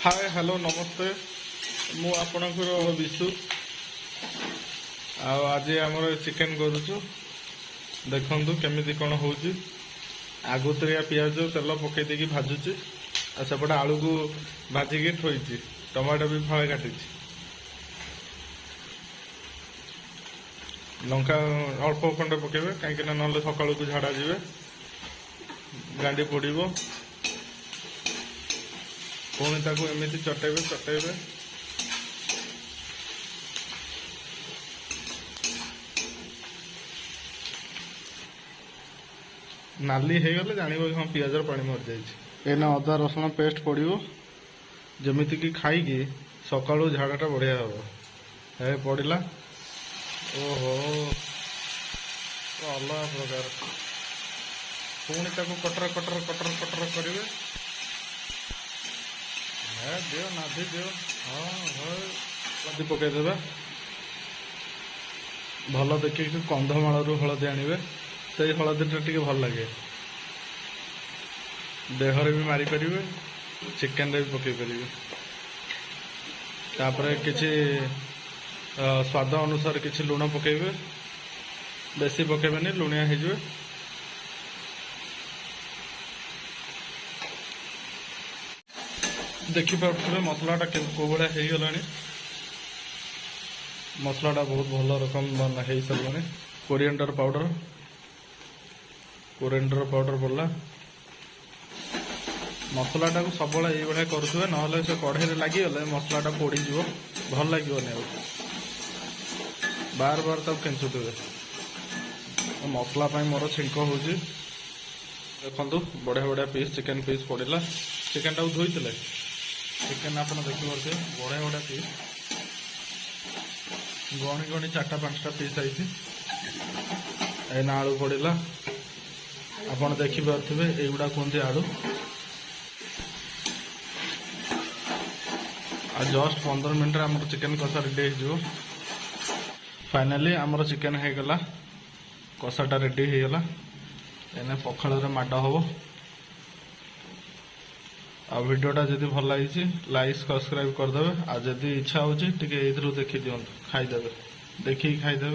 Hi hello नमस्ते मु आपणकर विशु आज आमर चिकेन करुचु देखु केमी कौन हो आगुतरिया पियाज तेल पकई देकी भाजुची सेपटे आलू को भाजिकी थोड़ी टमाटो भी फले काटी लंका अल्प खंडे पकेबे कहीं ना सकाल को झाड़ा जीवे गांडी पड़ो पुणी ताकू एमती चटेबे चटेबे नाली हो गले जान हाँ पियाज पानी मर जाना अदा रसुण पेस्ट पड़ो जमीती कि खाई सकालू झाड़ाटा बढ़िया हम है पड़ा ओहो अलग प्रकार पुणी ताकू कटर कटर कटर कटर करेंगे दियो नाधी दियो हाँ हलदी पकईदे भल देखिए कंधमाल हलदी आणवे से हलदी टे भल लगे देहरे भी मारी पारे चिकेन रे भी पकई पारे तापर किसी स्वाद अनुसार किसी लुण पकेबे बेसी पकेबेनी लुणिया हो देखिपे मसलाटा कौ भाया हो गला मसलाटा बहुत भल रकम हो सारे कोरिएंडर पाउडर पड़ला मसलाटा को सब ये करुवे ना से कढ़ाई लगिगले मसलाटा पोड़ीज भल लगे बार बार तक केचुवे मसला मोर छिंक हो देखु बढ़िया बढ़िया पीस चिकेन पीस पड़ा चिकेन टाक धोई चिकेन आप देखिए बढ़िया बढ़िया पीस गणी गणी 4-5टा पीस आई एना आलू पड़ा आप देखिपे युवा कहते आलू आ जस्ट 15 मिनट आम चिकेन कषा रेडी हो फाइनाली आमर चिकेन हो गला कषाटा रेडी हो गला एने पखाल माड हम आ वीडियोटा जदि भल लगी लाइक सब्सक्राइब करदे आ जदि इच्छा हो देखी दिखाई खाईदे देखिए खाईदे।